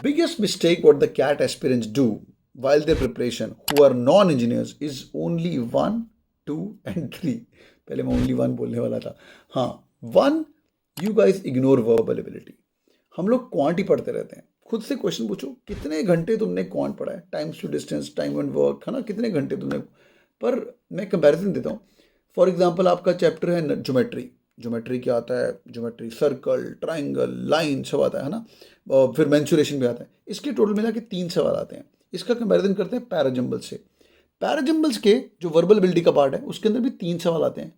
Biggest mistake what the CAT aspirants do while their preparation who are non-engineers is only 1, 2 and 3. पहले मैं only 1 बोलने वाला था. हाँ, 1, you guys ignore verbal ability. हम लोग क्वांट ही पढ़ते रहते हैं. खुद से क्वेश्चन पूछो, कितने घंटे तुमने क्वांट पढ़ा है? Times to distance, time and work, है ना? कितने घंटे तुमने? पर मैं कंपैरिजन देता हूँ. फॉर एग्जांपल आपका चैप्टर है ज्योमेट्री. ज्योमेट्री क्या आता है? ज्योमेट्री सर्कल, ट्राइंगल, लाइन सब आता है ना? फिर मेंसुरेशन भी आता है. इसके टोटल मिला के 3 सवाल आते हैं. इसका कंपैरिजन करते हैं पैराजम्बल से. पैराजम्बल्स के जो वर्बल एबिलिटी का पार्ट है उसके अंदर भी 3 सवाल आते हैं.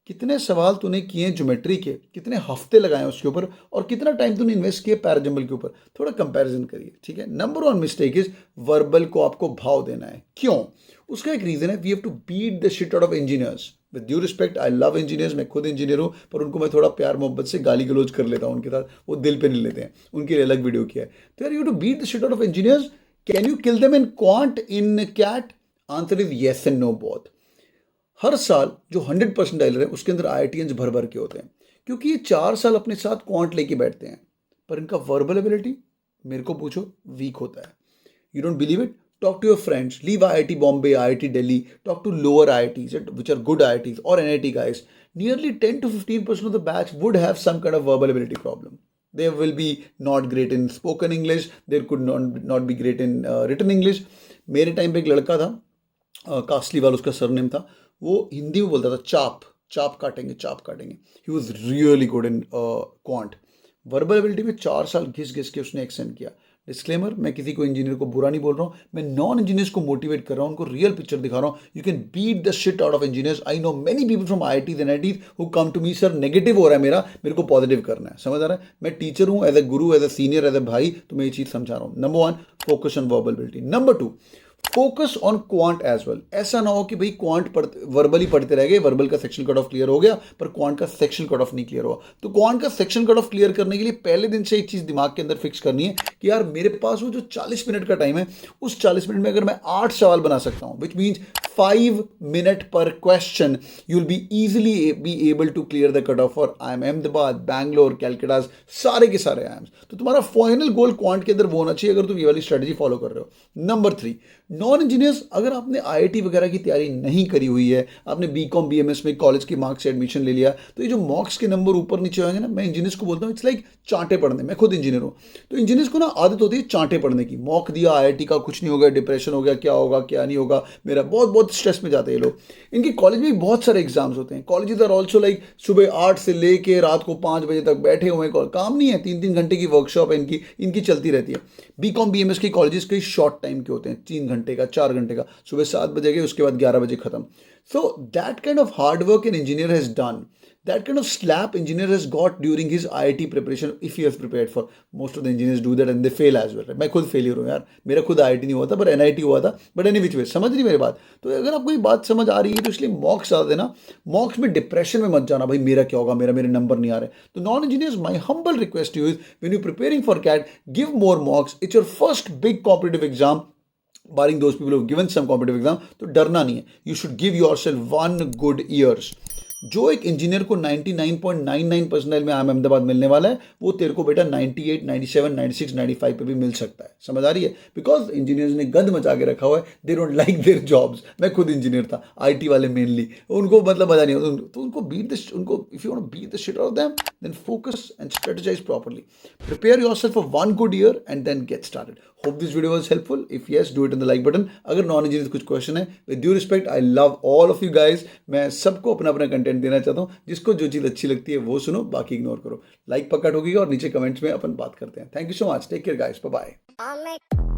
कितने सवाल तूने किए ज्योमेट्री के, कितने हफ्ते लगाए उसके ऊपर, और कितना टाइम तूने इन्वेस्ट किया पैराजम्बल के ऊपर. थोड़ा कंपैरिजन करिए, ठीक है. नंबर 1 मिस्टेक इज वर्बल को आपको भाव देना है. क्यों? उसका एक रीजन है, we have to beat the shit out of engineers. With due respect, I love engineers, मैं खुद इंजीनियर हूँ, पर उनको मैं थोड़ा प्यार मोहब्बत से गाली गलौज कर लेता हूँ उनके साथ. वो दिल पे नहीं लेते हैं, उनके लिए अलग वीडियो किया है. तो यार, you to beat the shit out of engineers. Can you kill them in quant in CAT? Answer is yes and no both. हर साल जो 100% डायलर है उसके अंदर IITians भर भर के होते हैं, क्योंकि ये 4 साल अपने साथ क्वांट लेके बैठते हैं, पर इनका वर्बल एबिलिटी मेरे को पूछो वीक होता है. You don't believe it? Talk to your friends. Leave IIT Bombay, IIT Delhi. Talk to lower IITs, which are good IITs, or NIT guys. Nearly 10 to 15% of the batch would have some kind of verbal ability problem. They will be not great in spoken English. They could not be great in written English. मेरे time पे एक लड़का था, कास्लीवाल उसका surname था. वो हिंदी में बोलता था चाप काटेंगे. He was really good in quant. Verbal ability में 4 साल घिस घिस के उसने एक्सटेंड किया. डिस्क्लेमर, मैं किसी को इंजीनियर को बुरा नहीं बोल रहा हूँ, मैं नॉन इंजीनियर्स को मोटिवेट कर रहा हूँ, उनको रियल पिक्चर दिखा रहा हूँ. You can beat the shit out of engineers. I know many people from IITs and NITs who come to me, sir negative हो रहा है मेरे को पॉजिटिव करना है. समझ आ रहा है? मैं टीचर हूँ, as a guru, as a senior, as a भाई, तो मैं ये चीज़ समझा रहा हूँ. Number 1, focus on verbal ability. Number 2, focus on quant as well. ऐसा ना हो कि भाई क्वांट वर्बली पढ़ते रह गए, वर्बल का सेक्शन कट ऑफ क्लियर हो गया, पर क्वांट का सेक्शन कट ऑफ नहीं क्लियर हुआ. तो क्वांट का सेक्शन कट ऑफ क्लियर करने के लिए पहले दिन से एक चीज दिमाग के अंदर फिक्स करनी है कि यार मेरे पास वो जो 40 मिनट का टाइम है, उस 40 मिनट में अगर मैं 8 सवाल बना सकता हूं, विच मीन्स 5 मिनट पर question, you will be easily be able to clear the cut off for IIM Ahmedabad, Bangalore, Calcutta, सारे के सारे IIMs. तो तुम्हारा फाइनल गोल क्वांट के अंदर वो होना चाहिए अगर तुम ये वाली स्ट्रेटजी फॉलो कर रहे हो. नंबर 3, नॉन इंजीनियर्स, अगर आपने IIT वगैरह की तैयारी नहीं करी हुई है, आपने BCom BMS में कॉलेज के मार्क्स से एडमिशन ले लिया, तो ये जो मॉक्स के नंबर ऊपर नीचे होंगे ना, मैं इंजीनियर्स को बोलता हूँ इट्स लाइक चांटे पढ़ने. मैं खुद इंजीनियर हूँ, तो इंजीनियर्स को ना आदत होती है चांटे पढ़ने की. मॉक दिया, IIT का कुछ नहीं होगा, डिप्रेशन हो गया, क्या होगा क्या नहीं होगा, मेरा बहुत स्ट्रेस में जाते हैं ये लोग. इनकी कॉलेज में भी बहुत सारे एग्जाम्स होते हैं. कॉलेजेस आर ऑल्सो लाइक सुबह 8 से लेके रात को 5 बजे तक बैठे हुए हैं, काम नहीं है. 3 घंटे की वर्कशॉप है इनकी चलती रहती है. BCom BMS की कॉलेजेस कई शॉर्ट टाइम के होते हैं, 3 घंटे का, 4 घंटे का. सुबह 7 बजे गए, उसके बाद 11 बजे खत्म. So that kind of hard work an engineer has done, that kind of slap engineer has got during his IIT preparation, if he has prepared for. Most of the engineers do that and they fail as well. मैं खुद failure हूँ यार, मेरा खुद IIT नहीं हुआ था, पर NIT हुआ था. बट एनी विच वे, समझ रही मेरी बात? तो अगर आपको ये बात समझ आ रही है, तो इसलिए मॉक्स आ देना. मॉक्स में डिप्रेशन में मत जाना, भाई मेरा क्या होगा, मेरे नंबर नहीं आ रहे. तो non engineers, my humble request you is, when you preparing for CAT, give more mocks. It's your first big competitive exam, barring those people who have given some competitive exam. तो डरना नहीं है. You should give yourself 1 good years. जो एक engineer को 99.99 percentile में IIM Ahmedabad मिलने वाला है, वो तेरे को बेटा 98, 97, 96, 95 पे भी मिल सकता है. समझ आ रही है? बिकॉज इंजीनियर्स ने गंद मचा के रखा हुआ है. They don't like their jobs. मैं खुद इंजीनियर था, IT वाले मेनली, उनको मतलब मजा नहीं आता. तो उनको बीट द, उनको if you want to beat the shit out of them, then focus and strategize properly. Prepare yourself for 1 good year and then get started. Hope this video was helpful. If yes, do it in the like button. अगर non engineer कुछ question है, with due respect, I love all of you guys. मैं सबको अपना content देना चाहता हूँ. जिसको जो चीज़ अच्छी लगती है वो सुनो, बाकी इग्नोर करो. लाइक पक्का ठोकिएगा और नीचे कमेंट्स में अपन बात करते हैं. Thank you so much. Take care guys. Bye bye.